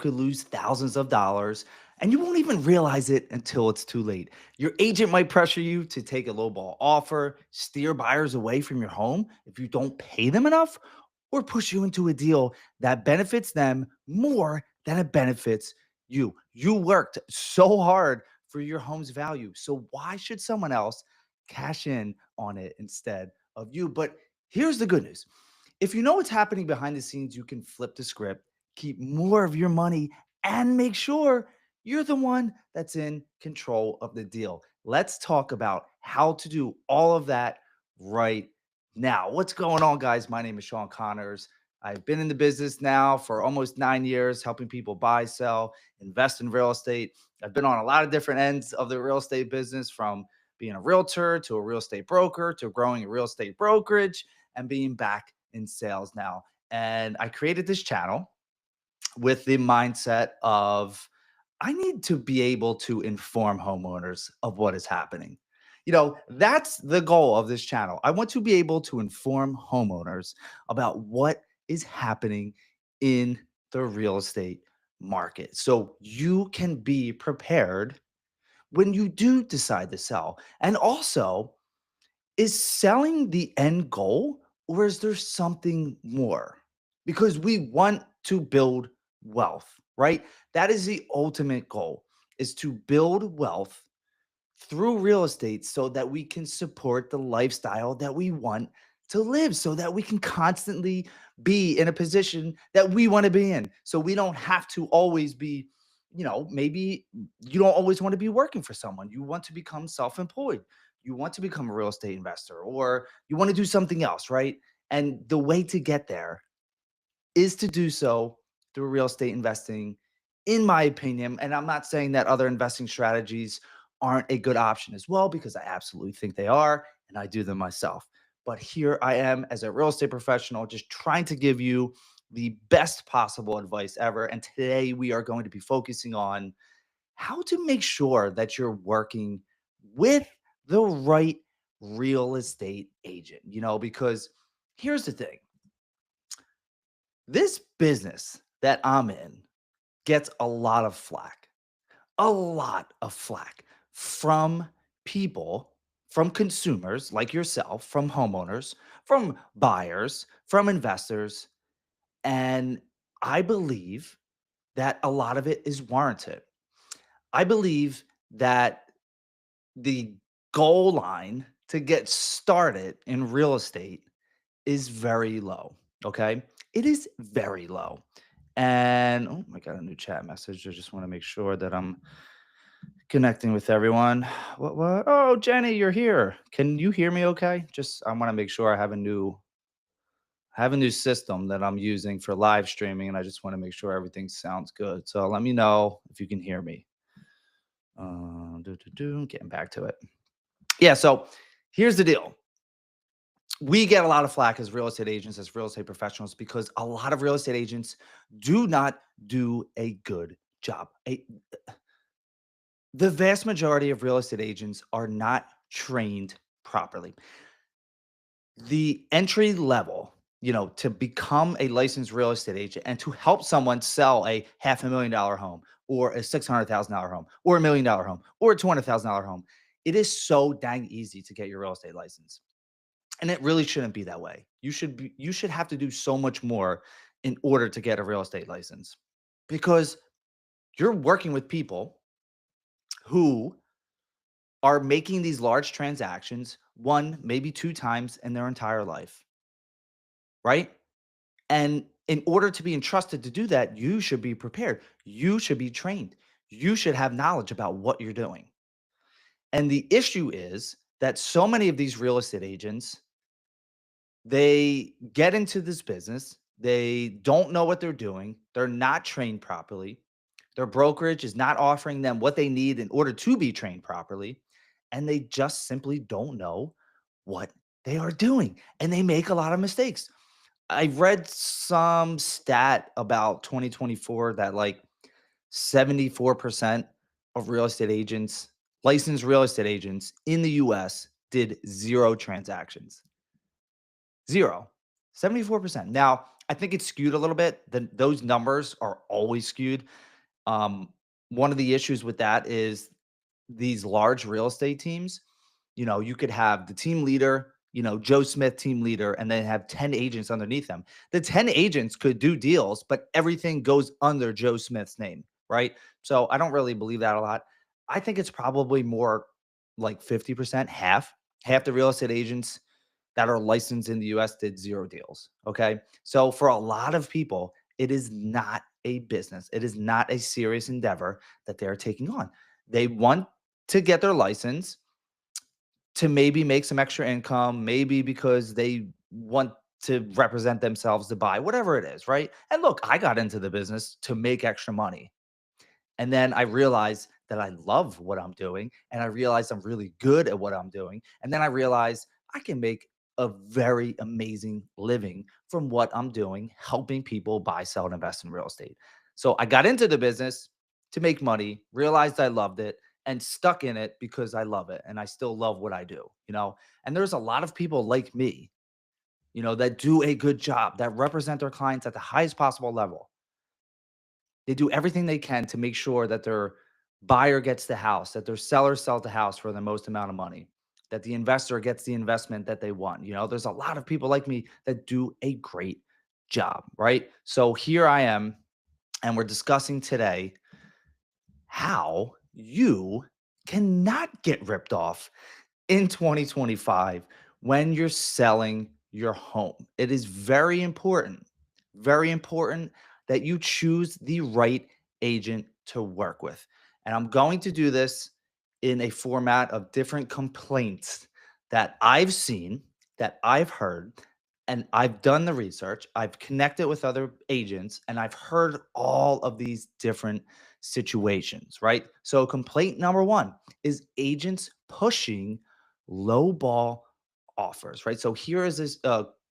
could lose thousands of dollars and you won't even realize it until it's too late. Your agent might pressure you to take a lowball offer, steer buyers away from your home if you don't pay them enough, or push you into a deal that benefits them more than it benefits you. You worked so hard for your home's value. So why should someone else cash in on it instead of you? But here's the good news. If you know what's happening behind the scenes, you can flip the script, keep more of your money, and make sure you're the one that's in control of the deal. Let's talk about how to do all of that right now. What's going on, guys? My name is Sean Connors. I've been in the business now for almost 9 years, helping people buy, sell, invest in real estate. I've been on a lot of different ends of the real estate business, from being a realtor to a real estate broker to growing a real estate brokerage and being back in sales now. And I created this channel with the mindset of I need to be able to inform homeowners of what is happening. That's the goal of this channel. I want to be able to inform homeowners about what is happening in the real estate market so you can be prepared when you do decide to sell. And also, is selling the end goal, or is there something more? Because we want to build wealth, right? That is the ultimate goal, is to build wealth through real estate so that we can support the lifestyle that we want to live, so that we can constantly be in a position that we want to be in. So we don't have to always be, maybe you don't always want to be working for someone. You want to become self employed. You want to become a real estate investor, or you want to do something else, right? And the way to get there is to do so through real estate investing, in my opinion. And I'm not saying that other investing strategies aren't a good option as well, because I absolutely think they are, and I do them myself. But here I am as a real estate professional, just trying to give you the best possible advice ever. And today we are going to be focusing on how to make sure that you're working with the right real estate agent, because here's the thing. This business that I'm in gets a lot of flack from people, from consumers like yourself, from homeowners, from buyers, from investors. And I believe that a lot of it is warranted. I believe that the goal line to get started in real estate is very low. Okay. It is very low. And oh, I got a new chat message. I just want to make sure that I'm connecting with everyone. What? Oh, Jenny, you're here. Can you hear me okay? Just I want to make sure I have a new system that I'm using for live streaming, and I just want to make sure everything sounds good. So let me know if you can hear me. Getting back to it. Yeah, so here's the deal. We get a lot of flack as real estate agents, as real estate professionals, because a lot of real estate agents do not do a good job. The vast majority of real estate agents are not trained properly. The entry level, to become a licensed real estate agent and to help someone sell a $500,000 home, or a $600,000 home, or $1 million home, or a $200,000 home, it is so dang easy to get your real estate license. And it really shouldn't be that way. You should have to do so much more in order to get a real estate license, because you're working with people who are making these large transactions one, maybe two times in their entire life, right? And in order to be entrusted to do that, you should be prepared. You should be trained. You should have knowledge about what you're doing. And the issue is that so many of these real estate agents, they get into this business, they don't know what they're doing, they're not trained properly. Their brokerage is not offering them what they need in order to be trained properly, and they just simply don't know what they are doing, and they make a lot of mistakes. I read some stat about 2024 that like 74% of real estate agents, licensed real estate agents in the US, did zero transactions. Zero. 74%. Now, I think it's skewed a little bit. Those numbers are always skewed. Um, One of the issues with that is these large real estate teams, you could have the team leader, Joe Smith, team leader, and then have 10 agents underneath them. The 10 agents could do deals, but everything goes under Joe Smith's name, right? So I don't really believe that a lot. I think it's probably more like 50%, half the real estate agents that are licensed in the US did zero deals. Okay. So for a lot of people, it is not a business. It is not a serious endeavor that they're taking on. They want to get their license to maybe make some extra income, maybe because they want to represent themselves to buy, whatever it is, right? And look, I got into the business to make extra money. And then I realized that I love what I'm doing. And I realized I'm really good at what I'm doing. And then I realized I can make a very amazing living from what I'm doing, helping people buy, sell, and invest in real estate. So I got into the business to make money, realized I loved it, and stuck in it because I love it. And I still love what I do. And there's a lot of people like me, that do a good job, that represent their clients at the highest possible level. They do everything they can to make sure that their buyer gets the house, that their seller sells the house for the most amount of money, that the investor gets the investment that they want. There's a lot of people like me that do a great job, right? So here I am, and we're discussing today how you cannot get ripped off in 2025 when you're selling your home. It is very important that you choose the right agent to work with. And I'm going to do this in a format of different complaints that I've seen, that I've heard, and I've done the research. I've connected with other agents and I've heard all of these different situations, right? So, complaint number one is agents pushing low ball offers, right? So here is this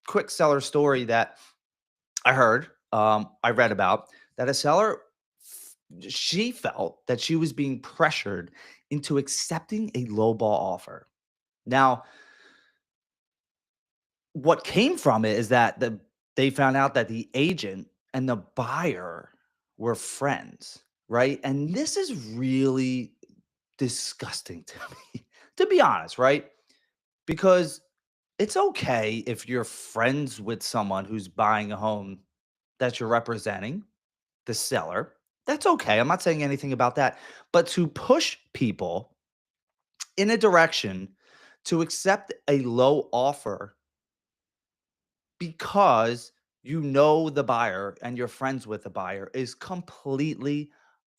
quick seller story that I heard, I read about, that a seller, she felt that she was being pressured into accepting a low ball offer. Now, what came from it is that they found out that the agent and the buyer were friends, right? And this is really disgusting to me, to be honest, right? Because it's okay if you're friends with someone who's buying a home that you're representing, the seller. That's okay. I'm not saying anything about that. But to push people in a direction to accept a low offer because the buyer and you're friends with the buyer is completely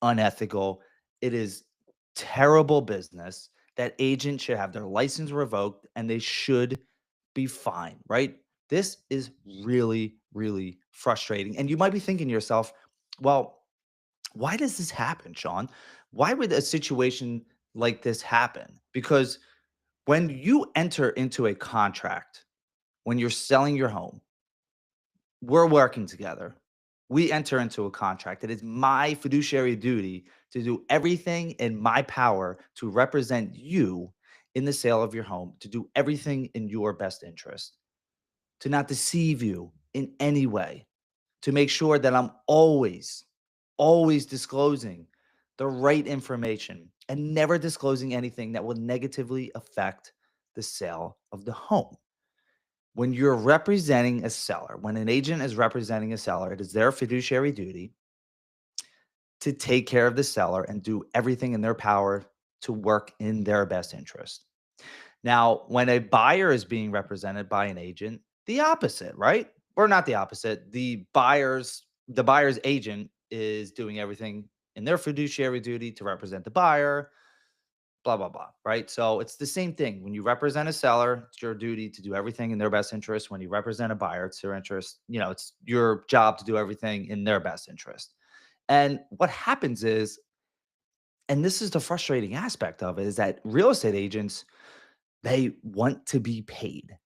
unethical. It is terrible business. That agent should have their license revoked and they should be fine, right? This is really, really frustrating. And you might be thinking to yourself, well, why does this happen, Sean? Why would a situation like this happen? Because when you enter into a contract, when you're selling your home, we're working together. We enter into a contract. It is my fiduciary duty to do everything in my power to represent you in the sale of your home, to do everything in your best interest, to not deceive you in any way, to make sure that I'm always disclosing the right information and never disclosing anything that will negatively affect the sale of the home. When you're representing a seller, when an agent is representing a seller, it is their fiduciary duty to take care of the seller and do everything in their power to work in their best interest. Now, when a buyer is being represented by an agent, the opposite, right? Or not the opposite. The buyer's agent is doing everything in their fiduciary duty to represent the buyer, blah blah blah, right? So it's the same thing. When you represent a seller, it's your duty to do everything in their best interest. When you represent a buyer, it's their interest. It's your job to do everything in their best interest. And what happens is, and this is the frustrating aspect of it, is that real estate agents, they want to be paid.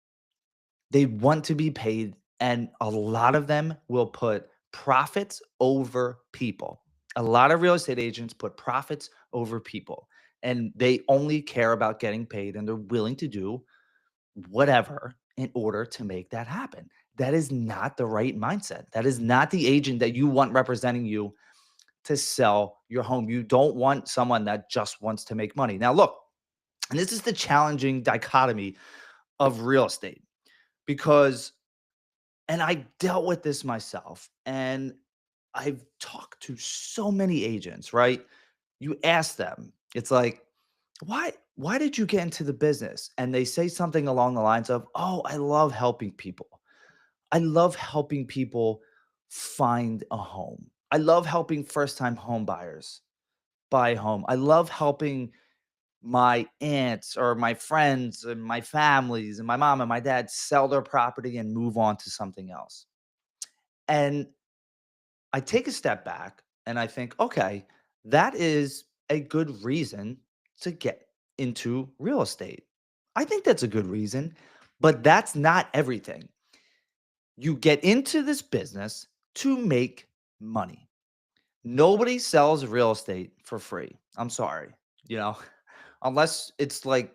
They want to be paid, and a lot of them will put profits over people. A lot of real estate agents put profits over people, and they only care about getting paid, and they're willing to do whatever in order to make that happen. That is not the right mindset. That is not the agent that you want representing you to sell your home. You don't want someone that just wants to make money. Now, look, and this is the challenging dichotomy of real estate because, and I dealt with this myself, and I've talked to so many agents, right? You ask them, it's like, why did you get into the business? And they say something along the lines of, "Oh, I love helping people. I love helping people find a home. I love helping first-time home buyers buy a home. I love helping my aunts or my friends and my families and my mom and my dad sell their property and move on to something else." And I take a step back and I think, okay, that is a good reason to get into real estate. I think that's a good reason, but that's not everything. You get into this business to make money. Nobody sells real estate for free. I'm sorry, you know, unless it's like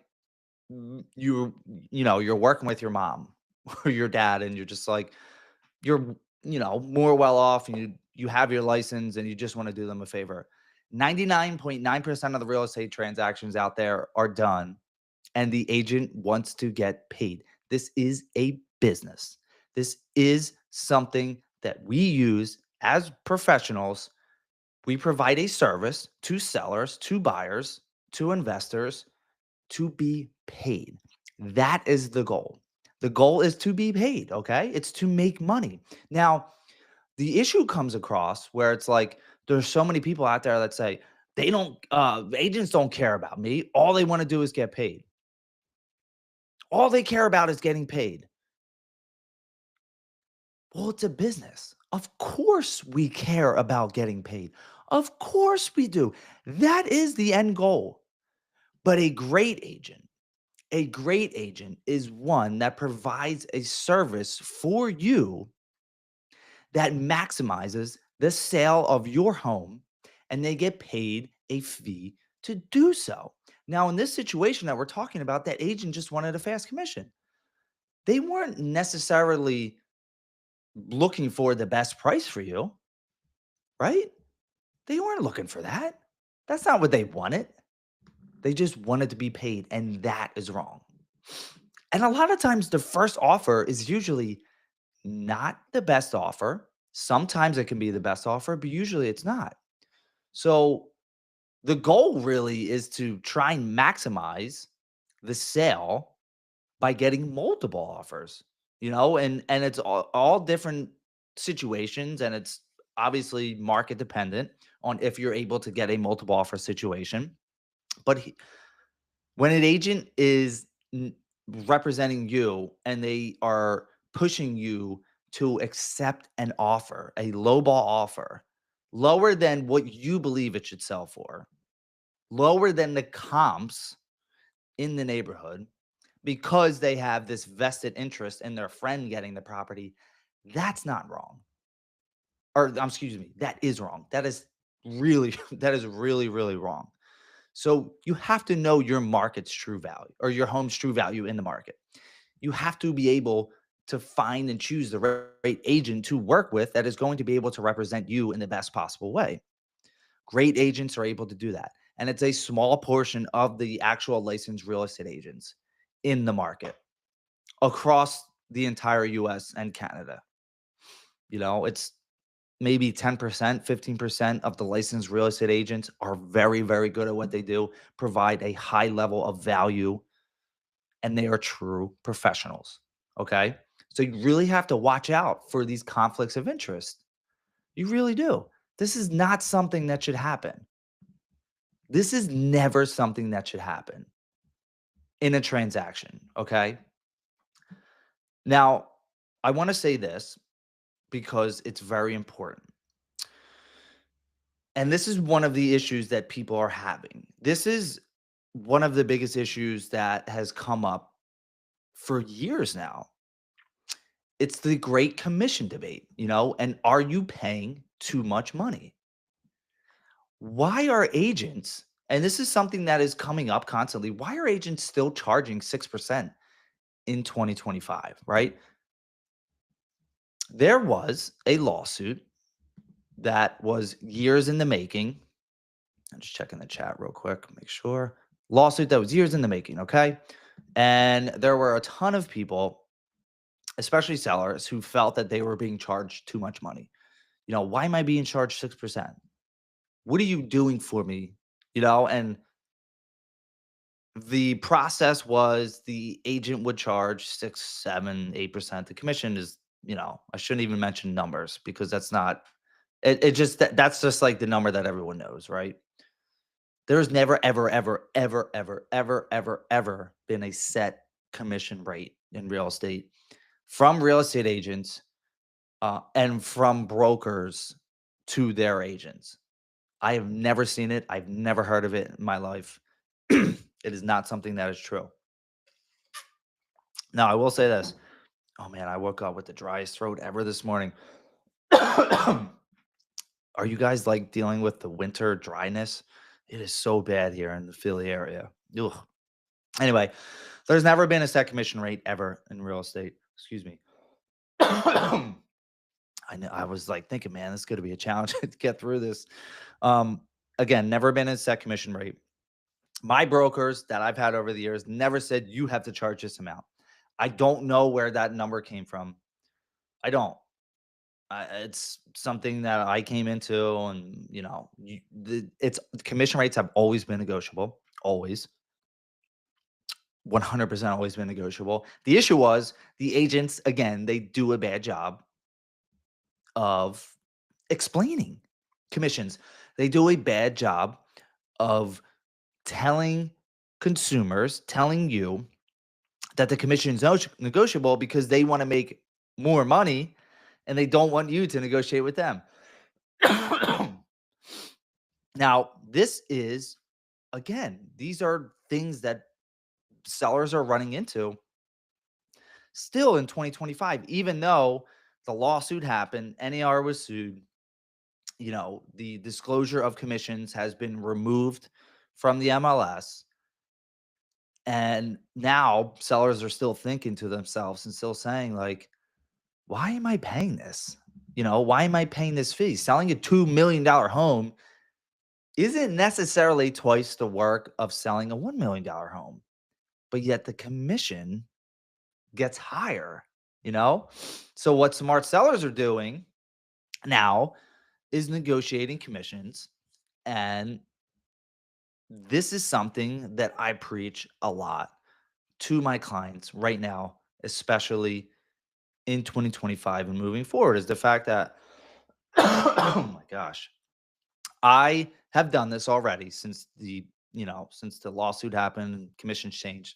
you're working with your mom or your dad and you're just like you're more well off and you have your license and you just want to do them a favor. 99.9% of the real estate transactions out there are done and the agent wants to get paid. This is a business. This is something that we use as professionals. We provide a service to sellers, to buyers, to investors to be paid. That is the goal. The goal is to be paid, okay? It's to make money. Now, the issue comes across where it's like there's so many people out there that say agents don't care about me. All they want to do is get paid. All they care about is getting paid. Well, it's a business. Of course we care about getting paid. Of course we do. That is the end goal. But a great agent is one that provides a service for you that maximizes the sale of your home and they get paid a fee to do so. Now, in this situation that we're talking about, that agent just wanted a fast commission. They weren't necessarily looking for the best price for you, right? They weren't looking for that. That's not what they wanted. They just wanted to be paid, and that is wrong. And a lot of times, the first offer is usually not the best offer. Sometimes it can be the best offer, but usually it's not. So the goal really is to try and maximize the sale by getting multiple offers, and it's all different situations and it's obviously market dependent on if you're able to get a multiple offer situation. But when an agent is representing you and they are pushing you to accept an offer, a lowball offer, lower than what you believe it should sell for, lower than the comps in the neighborhood, because they have this vested interest in their friend getting the property, that's not wrong. Or excuse me, that is wrong. That is really, that is really, really wrong. So you have to know your market's true value or your home's true value in the market. You have to be able to find and choose the right agent to work with that is going to be able to represent you in the best possible way. Great agents are able to do that. And it's a small portion of the actual licensed real estate agents in the market across the entire US and Canada. It's maybe 10%, 15% of the licensed real estate agents are very, very good at what they do, provide a high level of value, and they are true professionals. Okay. So you really have to watch out for these conflicts of interest. You really do. This is not something that should happen. This is never something that should happen in a transaction. Okay. Now, I want to say this because it's very important. And this is one of the issues that people are having. This is one of the biggest issues that has come up for years now. It's the great commission debate, and are you paying too much money? Why are agents, and this is something that is coming up constantly, why are agents still charging 6% in 2025, right? There was a lawsuit that was years in the making. I'm just checking the chat real quick, make sure. Lawsuit that was years in the making, okay? And there were a ton of people, especially sellers, who felt that they were being charged too much money. Why am I being charged 6%? What are you doing for me? And the process was the agent would charge 6, 7, 8%. The commission is, I shouldn't even mention numbers because that's not it just that's just like the number that everyone knows, right? There's never, ever, ever, ever, ever, ever, ever, ever been a set commission rate in real estate from real estate agents and from brokers to their agents. I have never seen it. I've never heard of it in my life. It is not something that is true. Now, I will say this. Oh man, I woke up with the driest throat ever this morning. Are you guys like dealing with the winter dryness? It is so bad here in the Philly area. Ugh. Anyway, there's never been a set commission rate ever in real estate. Excuse me. I know I was like thinking, man, this is gonna be a challenge to get through this. Um, Again, never been a set commission rate. My brokers that I've had over the years never said you have to charge this amount. I don't know where that number came from. I don't. It's something that I came into, and it's commission rates have always been negotiable, always 100% always been negotiable. The issue was the agents, again, they do a bad job of explaining commissions. They do a bad job of telling consumers, telling you that the commission is negotiable because they want to make more money and they don't want you to negotiate with them. Now, this is, again, these are things that sellers are running into still in 2025, even though the lawsuit happened, NAR was sued, the disclosure of commissions has been removed from the MLS. And now sellers are still thinking to themselves and still saying, like, why am I paying this? Why am I paying this fee? Selling a $2 million home isn't necessarily twice the work of selling a $1 million home, but yet the commission gets higher, you know? So what smart sellers are doing now is negotiating commissions. And this is something that I preach a lot to my clients right now, especially in 2025 and moving forward, is the fact that, oh my gosh, I have done this already since the lawsuit happened and commissions changed.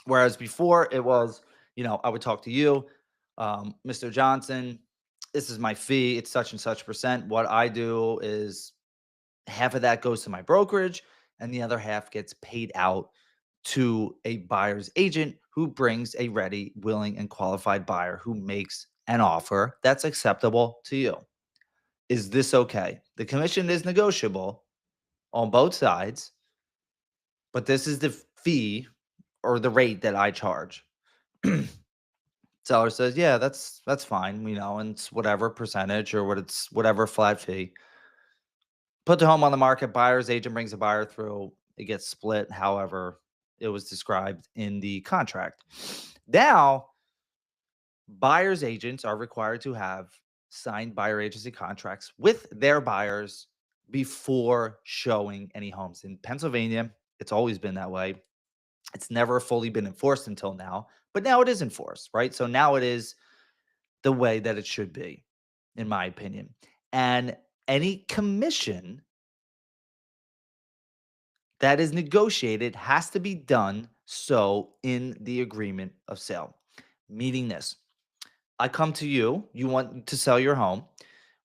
Whereas before it was, I would talk to you, Mr. Johnson, this is my fee. It's such and such percent. What I do is half of that goes to my brokerage and the other half gets paid out to a buyer's agent who brings a ready, willing, and qualified buyer who makes an offer that's acceptable to you. Is this okay? The commission is negotiable on both sides, but this is the fee or the rate that I charge. Seller says, "Yeah, that's fine, and it's whatever percentage or whatever flat fee." Put the home on the market, buyer's agent brings a buyer through, it gets split however it was described in the contract. Now, buyer's agents are required to have signed buyer agency contracts with their buyers before showing any homes. In Pennsylvania, it's always been that way. It's never fully been enforced until now, but now it is enforced, right? So now it is the way that it should be, in my opinion. And any commission that is negotiated has to be done so in the agreement of sale. Meaning this, I come to you, you want to sell your home.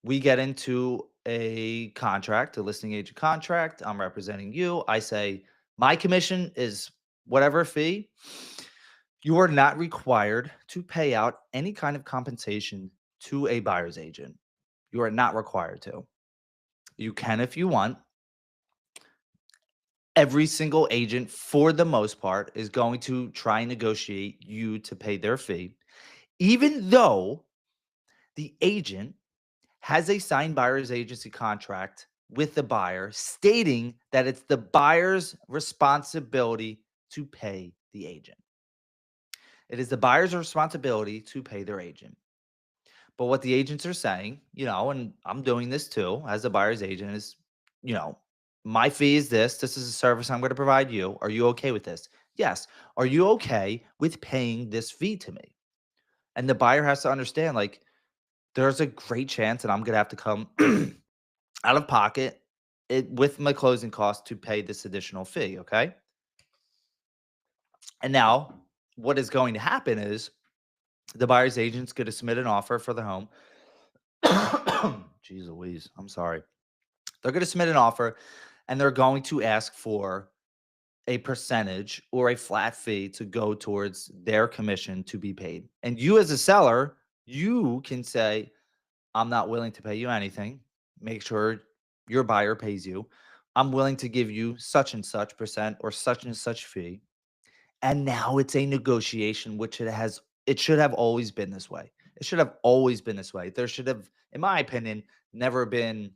We get into a contract, a listing agent contract. I'm representing you. I say, my commission is whatever fee. You are not required to pay out any kind of compensation to a buyer's agent. You are not required to. You can if you want. Every single agent, for the most part, is going to try and negotiate you to pay their fee, even though The agent has a signed buyer's agency contract with the buyer stating that it's the buyer's responsibility to pay the agent. It is the buyer's responsibility to pay their agent. But what the agents are saying, and I'm doing this too as a buyer's agent, is, you know, my fee is this. This is a service I'm going to provide you. Are you okay with this? Yes. Are you okay with paying this fee to me? And the buyer has to understand, like, there's a great chance that I'm going to have to come out of pocket with my closing costs to pay this additional fee. Okay. And now what is going to happen is the buyer's agent's going to submit an offer for the home. Jeez Louise. I'm sorry. They're going to submit an offer and they're going to ask for a percentage or a flat fee to go towards their commission to be paid. And you, as a seller, you can say, I'm not willing to pay you anything. Make sure your buyer pays you. I'm willing to give you such and such percent or such and such fee. And now it's a negotiation, which it should have always been this way. It should have always been this way. There should have, in my opinion, never been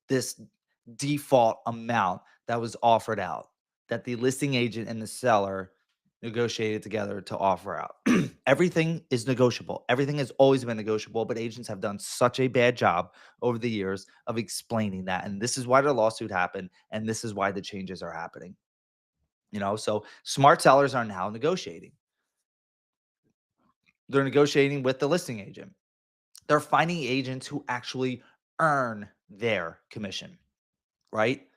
this default amount that was offered out that the listing agent and the seller negotiated together to offer out. Everything is negotiable. Everything has always been negotiable, but agents have done such a bad job over the years of explaining that. And this is why the lawsuit happened. And this is why the changes are happening. So smart sellers are now negotiating. They're negotiating with the listing agent. They're finding agents who actually earn their commission, right?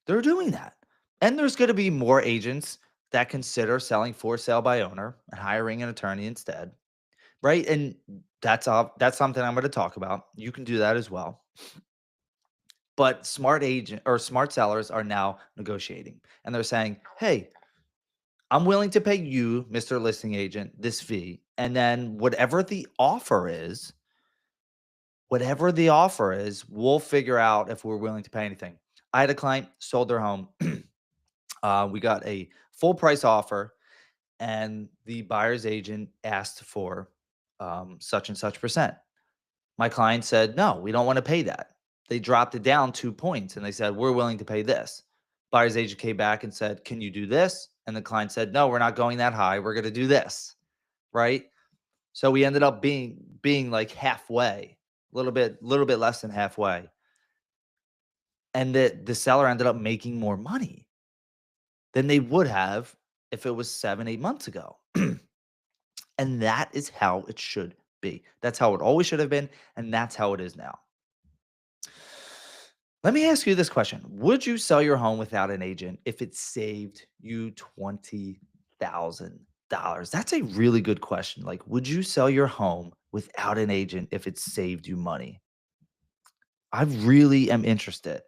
They're doing that. And there's going to be more agents that consider selling for sale by owner and hiring an attorney instead, right? And that's something I'm going to talk about. You can do that as well. But smart sellers are now negotiating and they're saying, "Hey, I'm willing to pay you, Mr. Listing Agent, this fee. And then whatever the offer is, we'll figure out if we're willing to pay anything." I had a client sold their home. We got a full price offer, and the buyer's agent asked for such and such percent. My client said, "No, we don't want to pay that." They dropped it down 2 points and they said, "We're willing to pay this." Buyer's agent came back and said, "Can you do this?" And the client said, "No, we're not going that high. We're going to do this." Right? So we ended up being like halfway, a little bit less than halfway. And the seller ended up making more money than they would have if it was 7, 8 months ago. And that is how it should be. That's how it always should have been, and that's how it is now. Let me ask you this question. Would you sell your home without an agent if it saved you $20,000? That's a really good question. Like, would you sell your home without an agent if it saved you money? I really am interested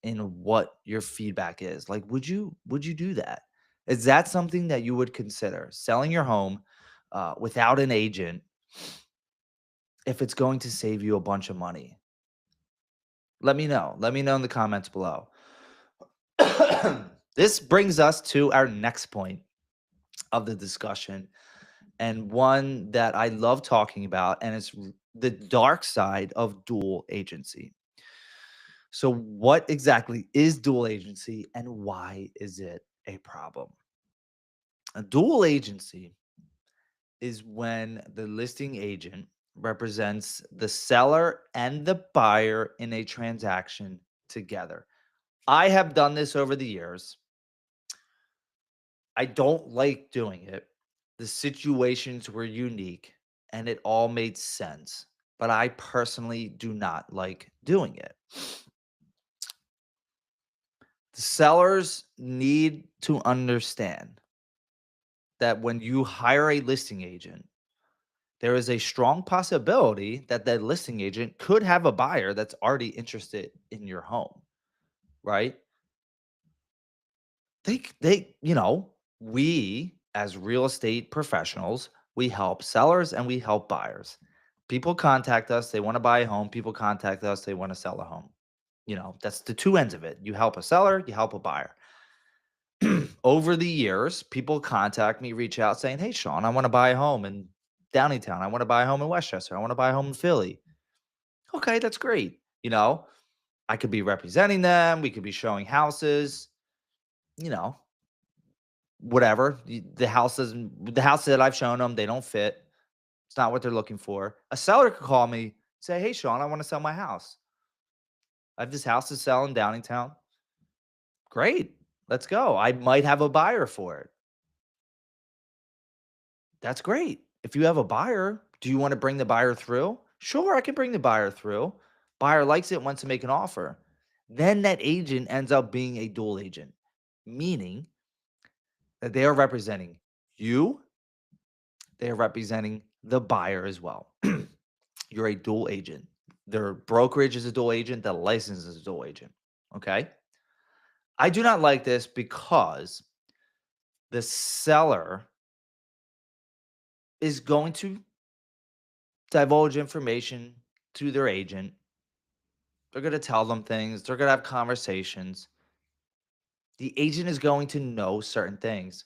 in what your feedback is. Like, would you do that? Is that something that you would consider, selling your home without an agent if it's going to save you a bunch of money? Let me know. Let me know in the comments below. This brings us to our next point of the discussion, and one that I love talking about, and it's the dark side of dual agency. So what exactly is dual agency and why is it a problem? A dual agency is when the listing agent represents the seller and the buyer in a transaction together. I have done this over the years. I don't like doing it. The situations were unique and it all made sense, but I personally do not like doing it. The sellers need to understand that when you hire a listing agent, there is a strong possibility that that listing agent could have a buyer that's already interested in your home, right? We as real estate professionals, we help sellers and we help buyers. People contact us, they want to buy a home. People contact us, they want to sell a home. That's the two ends of it. You help a seller, you help a buyer. Over the years, people contact me, reach out saying, "Hey, Sean, I want to buy a home." And Downingtown. I want to buy a home in Westchester. I want to buy a home in Philly. Okay, that's great. I could be representing them. We could be showing houses, you know, whatever. The house that I've shown them, they don't fit. It's not what they're looking for. A seller could call me, say, "Hey, Sean, I want to sell my house. I have this house to sell in Downingtown." Great. Let's go. I might have a buyer for it. That's great. If you have a buyer, do you want to bring the buyer through? Sure, I can bring the buyer through. Buyer likes it, wants to make an offer. Then that agent ends up being a dual agent, meaning that they are representing you, they are representing the buyer as well. You're a dual agent. Their brokerage is a dual agent, the license is a dual agent. Okay. I do not like this because the seller is going to divulge information to their agent. They're going to tell them things, they're going to have conversations. The agent is going to know certain things,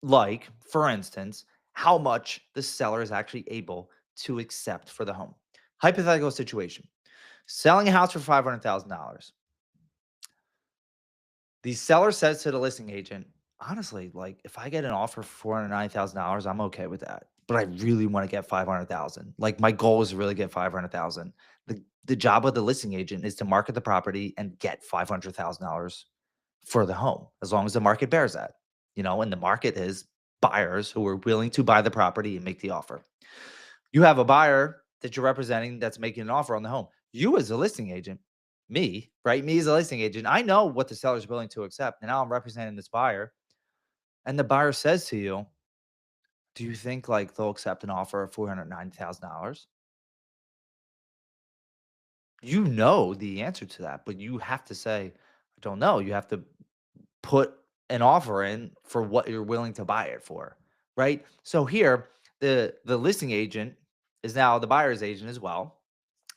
like, for instance, how much the seller is actually able to accept for the home. Hypothetical situation, selling a house for $500,000. The seller says to the listing agent, honestly, like, if I get an offer for $490,000, I'm okay with that. But I really want to get 500,000. Like, my goal is to really get 500,000. The job of the listing agent is to market the property and get $500,000 for the home, as long as the market bears that. And the market is buyers who are willing to buy the property and make the offer. You have a buyer that you're representing that's making an offer on the home. You as a listing agent, me, right? Me as a listing agent, I know what the seller is willing to accept. And now I'm representing this buyer. And the buyer says to you, do you think like they'll accept an offer of $490,000? You know the answer to that, but you have to say, I don't know. You have to put an offer in for what you're willing to buy it for, right? So here, the listing agent is now the buyer's agent as well.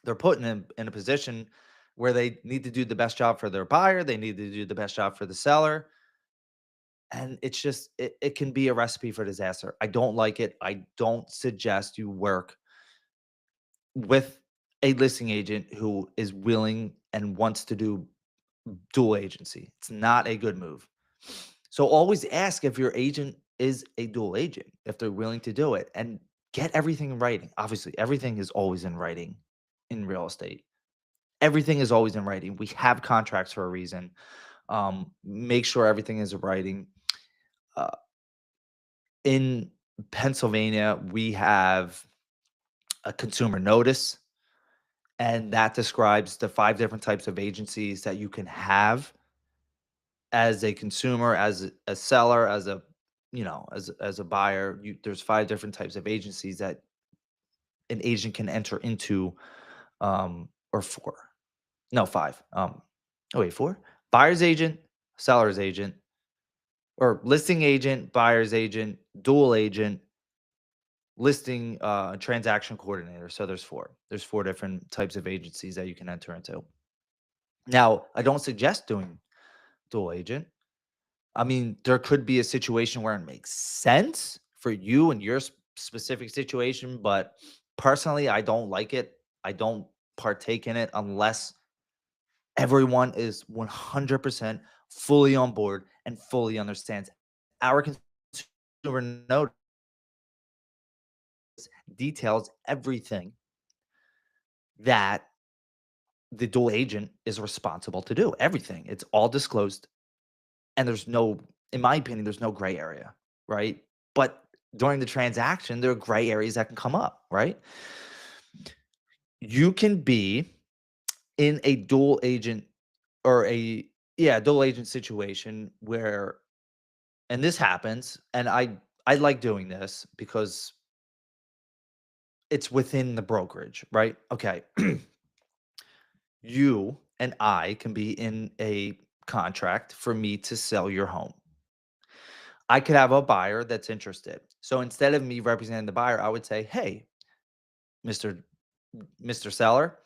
They're put in a position where they need to do the best job for their buyer. They need to do the best job for the seller. And it's just, it can be a recipe for disaster. I don't like it. I don't suggest you work with a listing agent who is willing and wants to do dual agency. It's not a good move. So always ask if your agent is a dual agent, if they're willing to do it, and get everything in writing. Obviously, everything is always in writing in real estate. Everything is always in writing. We have contracts for a reason. Make sure everything is in writing. Uh, in Pennsylvania, we have a consumer notice, and that describes the 5 different types of agencies that you can have as a consumer, as a seller, as a buyer. There's 5 different types of agencies that an agent can enter into, or four. No, five. Oh wait, four? Buyer's agent, seller's agent, or listing agent, buyer's agent, dual agent, listing transaction coordinator. So there's four. There's 4 different types of agencies that you can enter into. Now, I don't suggest doing dual agent. I mean, there could be a situation where it makes sense for you and your specific situation, but personally, I don't like it. I don't partake in it unless everyone is 100% fully on board and fully understands. Our consumer notice details everything that the dual agent is responsible to do. Everything. It's all disclosed. And there's no, in my opinion, there's no gray area, right? But during the transaction, there are gray areas that can come up, right? You can be in a dual agent or dual agent situation where, and this happens, and I like doing this because it's within the brokerage, right? Okay. You and I can be in a contract for me to sell your home. I could have a buyer that's interested. So instead of me representing the buyer, I would say, "Hey, Mr. Mr. Seller,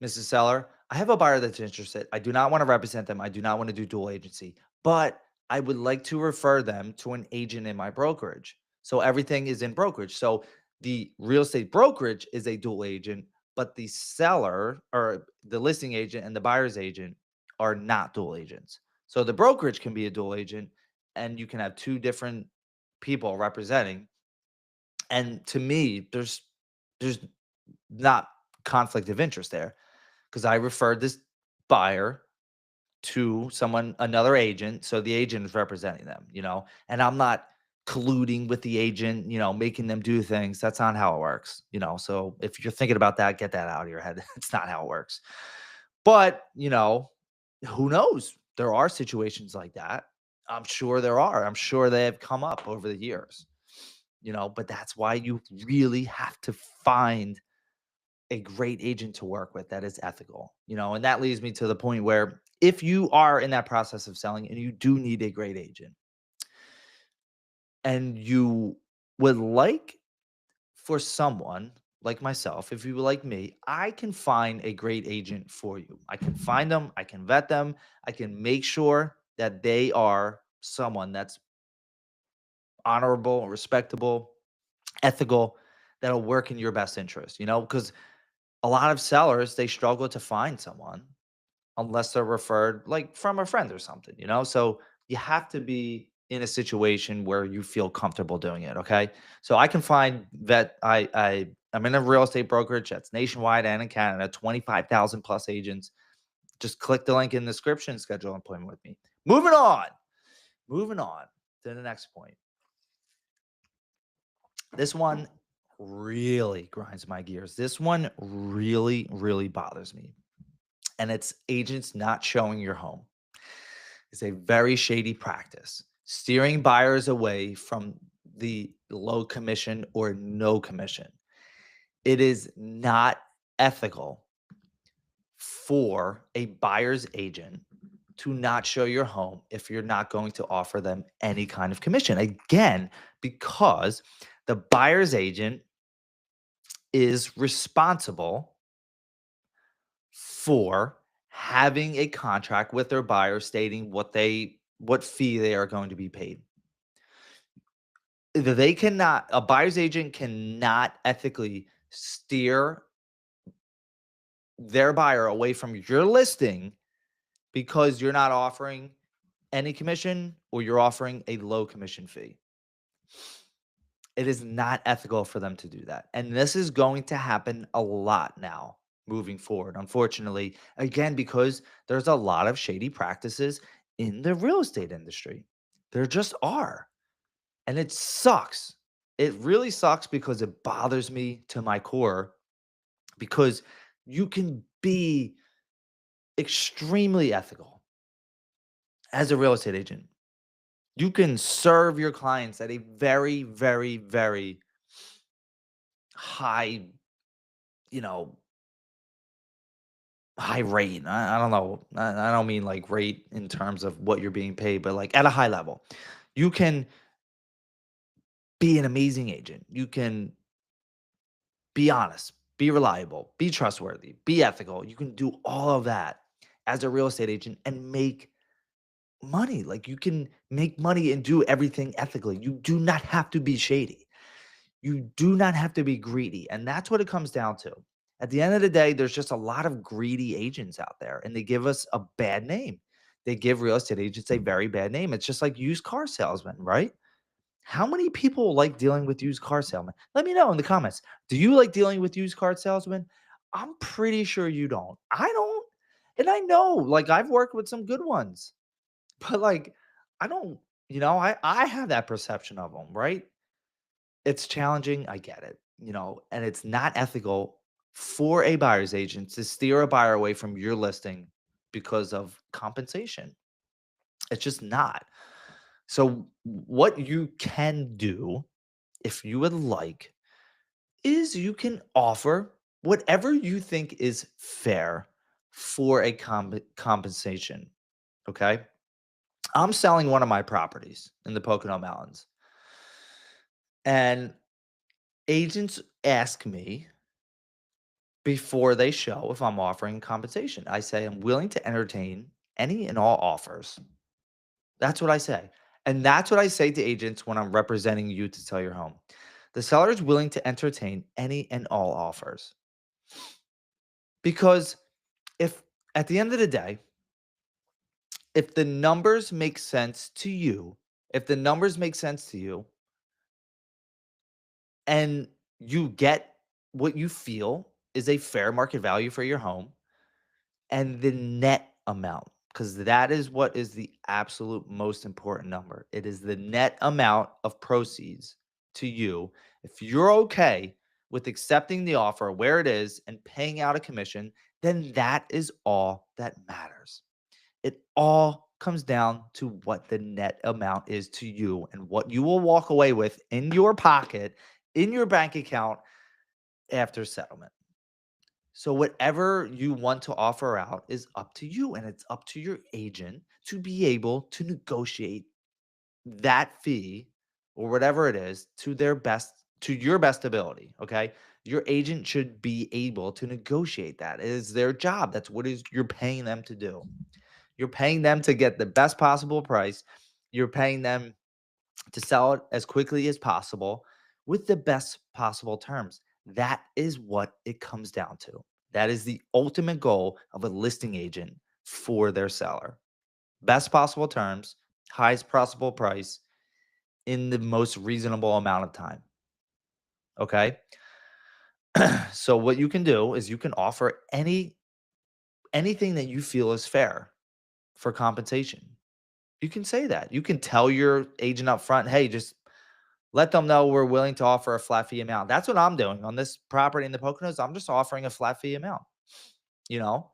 Mrs. Seller, I have a buyer that's interested. I do not want to represent them. I do not want to do dual agency, but I would like to refer them to an agent in my brokerage." So everything is in brokerage. So The real estate brokerage is a dual agent, but the seller or the listing agent and the buyer's agent are not dual agents. So the brokerage can be a dual agent and you can have two different people representing. And to me, there's not conflict of interest there because I referred this buyer to someone, another agent. So the agent is representing them, and I'm not colluding with the agent, making them do things. That's not how it works, So if you're thinking about that, get that out of your head. It's not how it works. But, who knows? There are situations like that. I'm sure there are. I'm sure they have come up over the years, but that's why you really have to find a great agent to work with that is ethical, and that leads me to the point where if you are in that process of selling and you do need a great agent and you would like for someone like myself, if you would like me, I can find a great agent for you. I can find them, I can vet them, I can make sure that they are someone that's honorable, respectable, ethical, that'll work in your best interest, because a lot of sellers, they struggle to find someone unless they're referred like from a friend or something, So you have to be in a situation where you feel comfortable doing it. Okay. So I can find that I'm in a real estate brokerage that's nationwide and in Canada, 25,000 plus agents. Just click the link in the description, schedule an appointment with me. Moving on to the next point. This one really grinds my gears. This one really, really bothers me. And it's agents not showing your home. It's a very shady practice, steering buyers away from the low commission or no commission. It is not ethical for a buyer's agent to not show your home if you're not going to offer them any kind of commission. Again, because the buyer's agent is responsible for having a contract with their buyer stating what fee they are going to be paid. A buyer's agent cannot ethically steer their buyer away from your listing because you're not offering any commission or you're offering a low commission fee. It is not ethical for them to do that. And this is going to happen a lot now moving forward, unfortunately, again, because there's a lot of shady practices in the real estate industry. There just are. And it sucks. It really sucks because it bothers me to my core because you can be extremely ethical as a real estate agent. You can serve your clients at a very, very, very high, you know, high rate. I don't know. I don't mean like rate in terms of what you're being paid, but like at a high level. You can be an amazing agent. You can be honest, be reliable, be trustworthy, be ethical. You can do all of that as a real estate agent and make money. Like you can make money and do everything ethically. You do not have to be shady. You do not have to be greedy. And that's what it comes down to. At the end of the day, there's just a lot of greedy agents out there and they give us a bad name. They give real estate agents a very bad name. It's just like used car salesmen, right? How many people like dealing with used car salesmen? Let me know in the comments. Do you like dealing with used car salesmen? I'm pretty sure you don't. I don't. And I know, like, I've worked with some good ones, but like, I don't, I have that perception of them, right? It's challenging. I get it, and it's not ethical for a buyer's agent to steer a buyer away from your listing because of compensation. It's just not. So, what you can do if you would like, is you can offer whatever you think is fair for a compensation. Okay. I'm selling one of my properties in the Pocono Mountains, and agents ask me before they show if I'm offering compensation. I say I'm willing to entertain any and all offers. That's what I say. And that's what I say to agents when I'm representing you to sell your home. The seller is willing to entertain any and all offers because if at the end of the day, if the numbers make sense to you, if the numbers make sense to you and you get what you feel is a fair market value for your home and the net amount, because that is what is the absolute most important number. It is the net amount of proceeds to you. If you're okay with accepting the offer where it is and paying out a commission, then that is all that matters. It all comes down to what the net amount is to you and what you will walk away with in your pocket, in your bank account after settlement. So, whatever you want to offer out is up to you, and it's up to your agent to be able to negotiate that fee or whatever it is to to your best ability. Okay. Your agent should be able to negotiate that. It is their job. That's what is you're paying them to do. You're paying them to get the best possible price. You're paying them to sell it as quickly as possible with the best possible terms. That is what it comes down to. That is the ultimate goal of a listing agent for their seller. Best possible terms, highest possible price in the most reasonable amount of time. Okay? So what you can do is you can offer anything that you feel is fair for compensation. You can say that. You can tell your agent up front, hey, just let them know we're willing to offer a flat fee amount. That's what I'm doing on this property in the Poconos. I'm just offering a flat fee amount. You know,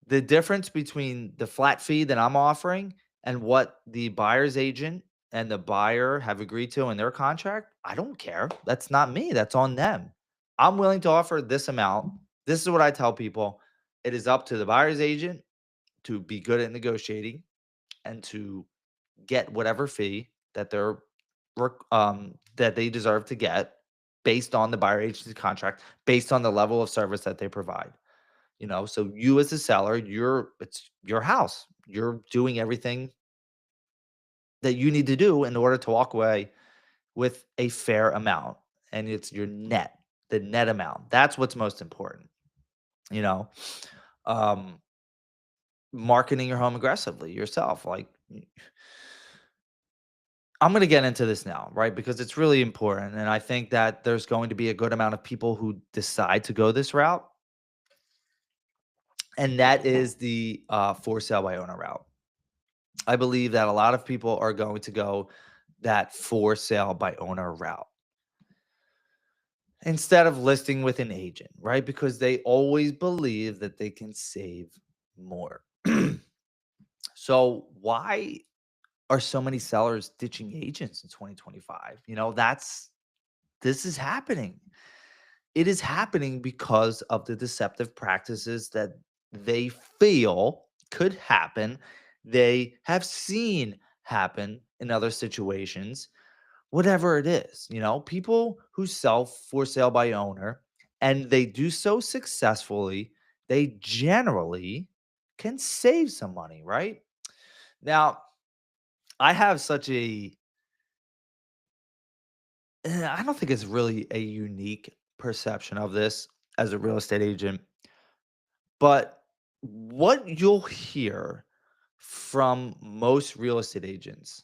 the difference between the flat fee that I'm offering and what the buyer's agent and the buyer have agreed to in their contract, I don't care. That's not me. That's on them. I'm willing to offer this amount. This is what I tell people. It is up to the buyer's agent to be good at negotiating and to get whatever fee that that they deserve to get based on the buyer agency contract, based on the level of service that they provide. So you as a seller, it's your house. You're doing everything that you need to do in order to walk away with a fair amount. And it's your net, the net amount. That's what's most important. You know, um, marketing your home aggressively yourself. Like I'm going to get into this now, right? Because it's really important. And I think that there's going to be a good amount of people who decide to go this route. And that is the for sale by owner route. I believe that a lot of people are going to go that for sale by owner route instead of listing with an agent, right? Because they always believe that they can save more. So, why are so many sellers ditching agents in 2025? This is happening. It is happening because of the deceptive practices that they feel could happen. They have seen happen in other situations, whatever it is. People who sell for sale by owner and they do so successfully, they generally can save some money, right? Now, I have such I don't think it's really a unique perception of this as a real estate agent. But what you'll hear from most real estate agents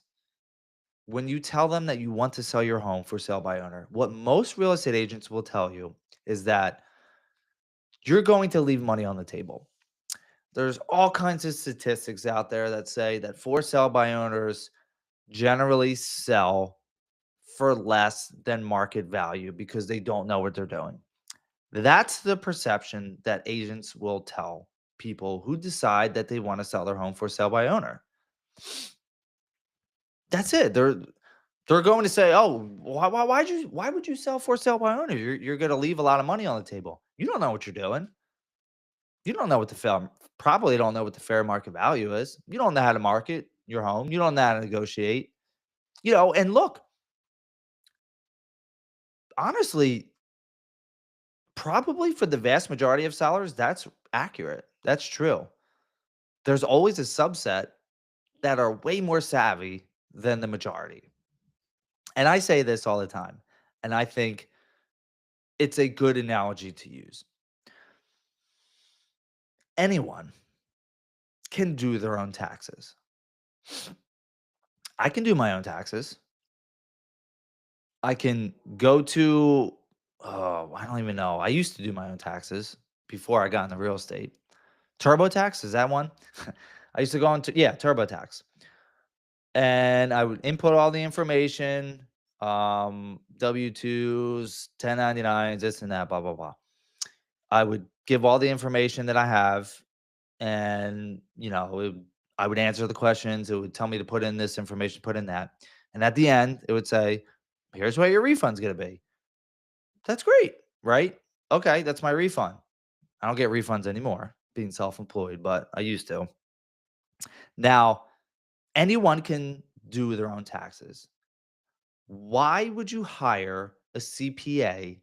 when you tell them that you want to sell your home for sale by owner, what most real estate agents will tell you is that you're going to leave money on the table. There's all kinds of statistics out there that say that for sale by owners generally sell for less than market value because they don't know what they're doing. That's the perception that agents will tell people who decide that they want to sell their home for sale by owner. That's it. They're going to say, "Oh, why would you sell for sale by owner? You're going to leave a lot of money on the table. You don't know what you're doing. You don't know what the fair probably don't know what the fair market value is. You don't know how to market your home. You don't know how to negotiate. And look, honestly, probably for the vast majority of sellers, that's accurate. That's true. There's always a subset that are way more savvy than the majority. And I say this all the time. And I think it's a good analogy to use. Anyone can do their own taxes. I can do my own taxes. I can go to, oh, I don't even know. I used to do my own taxes before I got into real estate. TurboTax, is that one? I used to go into, yeah, TurboTax. And I would input all the information, W-2s, 1099s, this and that, blah, blah, blah. I would give all the information that I have, and, I would answer the questions. It would tell me to put in this information, put in that. And at the end, it would say, here's what your refund's going to be. That's great, right? Okay, that's my refund. I don't get refunds anymore being self-employed, but I used to. Now, anyone can do their own taxes. Why would you hire a CPA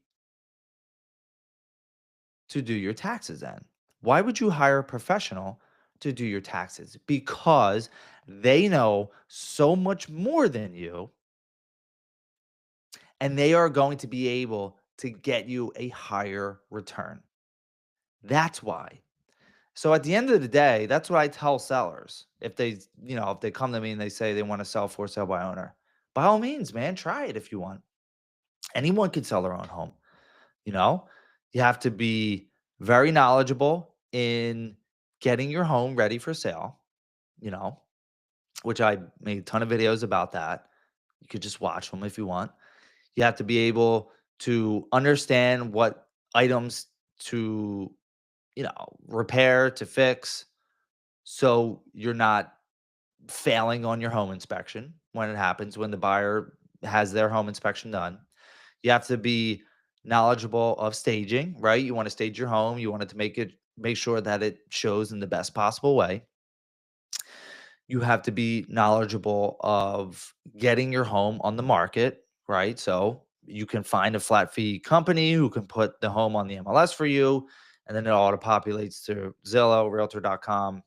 to do your taxes then? Why would you hire a professional to do your taxes? Because they know so much more than you, and they are going to be able to get you a higher return. That's why. So at the end of the day, that's what I tell sellers. If they come to me and they say they want to sell for sale by owner, by all means, man, try it if you want. Anyone can sell their own home. You know, you have to be very knowledgeable in getting your home ready for sale, you know, which I made a ton of videos about that. You could just watch them if you want. You have to be able to understand what items to, repair, to fix, so you're not failing on your home inspection when it happens, when the buyer has their home inspection done. You have to be knowledgeable of staging, right? You want to stage your home, you want it to make sure that it shows in the best possible way. You have to be knowledgeable of getting your home on the market, right? So you can find a flat fee company who can put the home on the MLS for you, and then it auto populates to Zillow, Realtor.com,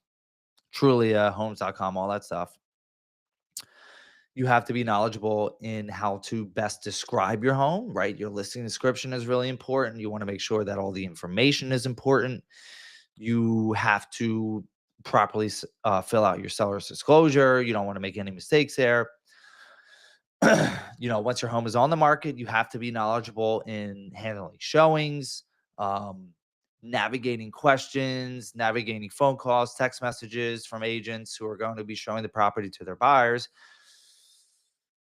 Trulia, Homes.com, all that stuff. You have to be knowledgeable in how to best describe your home, right? Your listing description is really important. You want to make sure that all the information is important. You have to properly fill out your seller's disclosure. You don't want to make any mistakes there. Once your home is on the market, you have to be knowledgeable in handling showings, um, navigating questions, navigating phone calls, text messages from agents who are going to be showing the property to their buyers.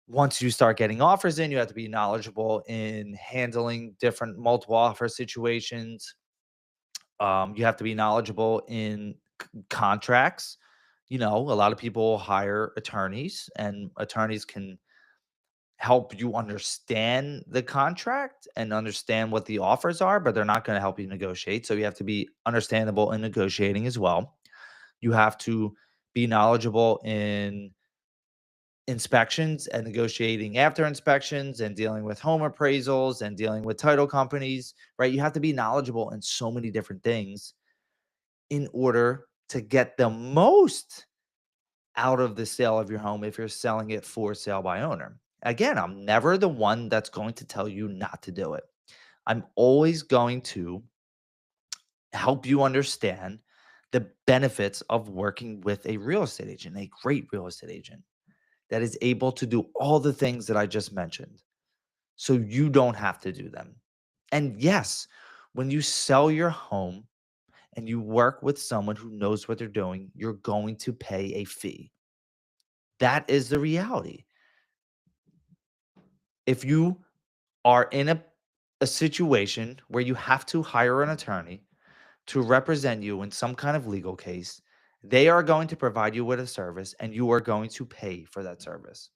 Once you start getting offers in, you have to be knowledgeable in handling different multiple offer situations. You have to be knowledgeable in contracts. A lot of people hire attorneys, and attorneys can help you understand the contract and understand what the offers are, but they're not going to help you negotiate. So you have to be understandable in negotiating as well. You have to be knowledgeable in inspections and negotiating after inspections and dealing with home appraisals and dealing with title companies, right? You have to be knowledgeable in so many different things in order to get the most out of the sale of your home if you're selling it for sale by owner. Again, I'm never the one that's going to tell you not to do it. I'm always going to help you understand the benefits of working with a real estate agent, a great real estate agent that is able to do all the things that I just mentioned, so you don't have to do them. And yes, when you sell your home and you work with someone who knows what they're doing, you're going to pay a fee. That is the reality. If you are in a situation where you have to hire an attorney to represent you in some kind of legal case, they are going to provide you with a service and you are going to pay for that service.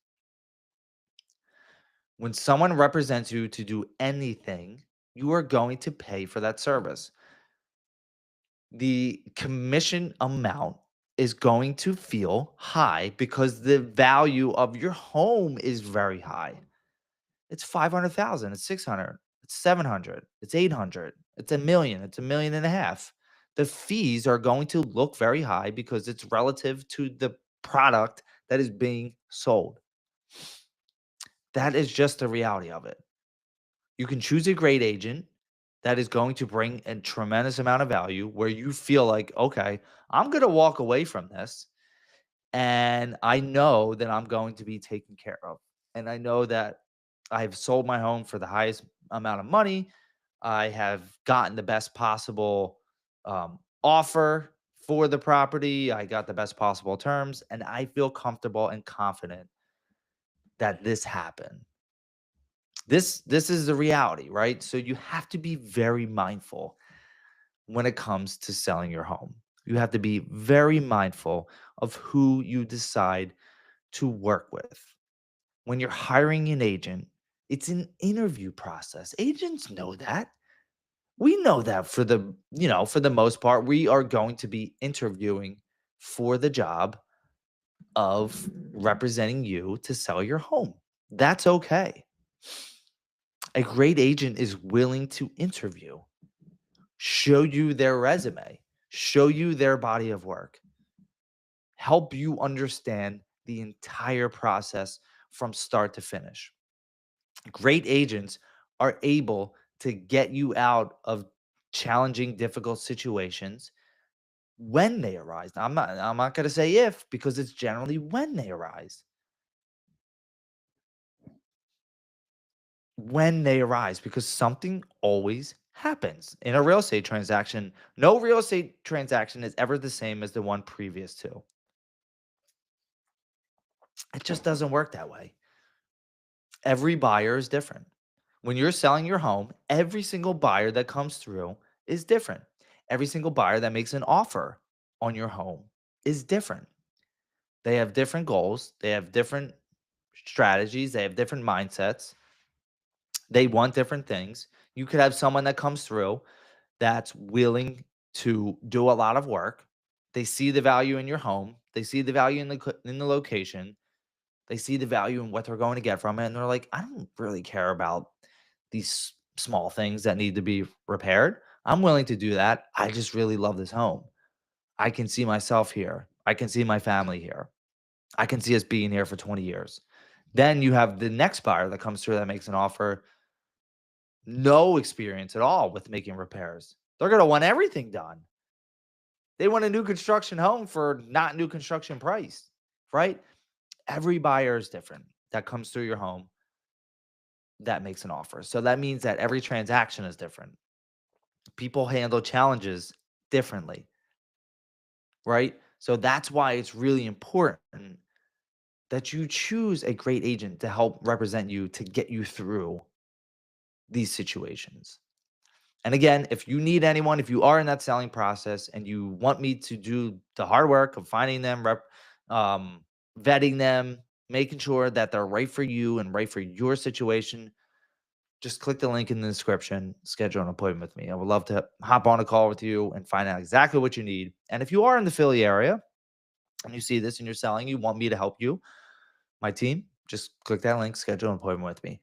When someone represents you to do anything, you are going to pay for that service. The commission amount is going to feel high because the value of your home is very high. It's 500,000, it's 600, it's 700, it's 800, it's a million, it's a million and a half. The fees are going to look very high because it's relative to the product that is being sold. That is just the reality of it. You can choose a great agent that is going to bring a tremendous amount of value where you feel like, okay, I'm going to walk away from this and I know that I'm going to be taken care of. And I know that I've sold my home for the highest amount of money. I have gotten the best possible offer for the property. I got the best possible terms, and I feel comfortable and confident that this happened. This is the reality, right? So you have to be very mindful when it comes to selling your home. You have to be very mindful of who you decide to work with. When you're hiring an agent, it's an interview process. Agents know that. We know that for the most part, we are going to be interviewing for the job of representing you to sell your home. That's okay. A great agent is willing to interview, show you their resume, show you their body of work, help you understand the entire process from start to finish. Great agents are able to get you out of challenging, difficult situations when they arise. I'm not going to say if, because it's generally when they arise. When they arise, because something always happens in a real estate transaction. No real estate transaction is ever the same as the one previous to. It just doesn't work that way. Every buyer is different. When you're selling your home, every single buyer that comes through is different. Every single buyer that makes an offer on your home is different. They have different goals, they have different strategies, they have different mindsets, they want different things. You could have someone that comes through that's willing to do a lot of work. They see the value in your home, they see the value in the location, they see the value in what they're going to get from it, and they're like, I don't really care about these small things that need to be repaired. I'm willing to do that. I just really love this home. I can see myself here. I can see my family here. I can see us being here for 20 years. Then you have the next buyer that comes through that makes an offer, no experience at all with making repairs. They're going to want everything done. They want a new construction home for not new construction price, right? Every buyer is different that comes through your home that makes an offer. So that means that every transaction is different. People handle challenges differently, right? So that's why it's really important that you choose a great agent to help represent you to get you through these situations. And again, if you need anyone, if you are in that selling process and you want me to do the hard work of finding them, um, vetting them, making sure that they're right for you and right for your situation, just click the link in the description, schedule an appointment with me. I would love to hop on a call with you and find out exactly what you need. And if you are in the Philly area and you see this and you're selling, you want me to help you, my team, just click that link, schedule an appointment with me.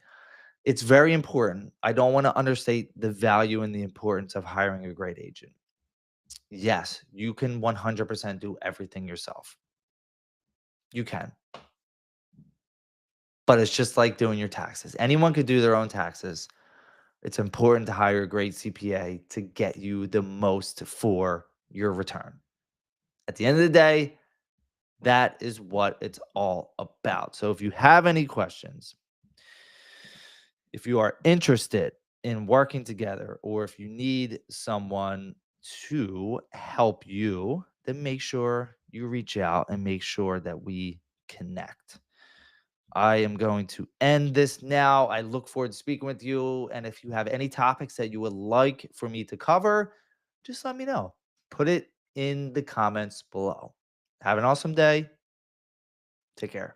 It's very important. I don't want to understate the value and the importance of hiring a great agent. Yes, you can 100% do everything yourself. You can. But it's just like doing your taxes. Anyone could do their own taxes. It's important to hire a great CPA to get you the most for your return. At the end of the day, that is what it's all about. So if you have any questions, if you are interested in working together, or if you need someone to help you, then make sure you reach out and make sure that we connect. I am going to end this now. I look forward to speaking with you. And if you have any topics that you would like for me to cover, just let me know. Put it in the comments below. Have an awesome day. Take care.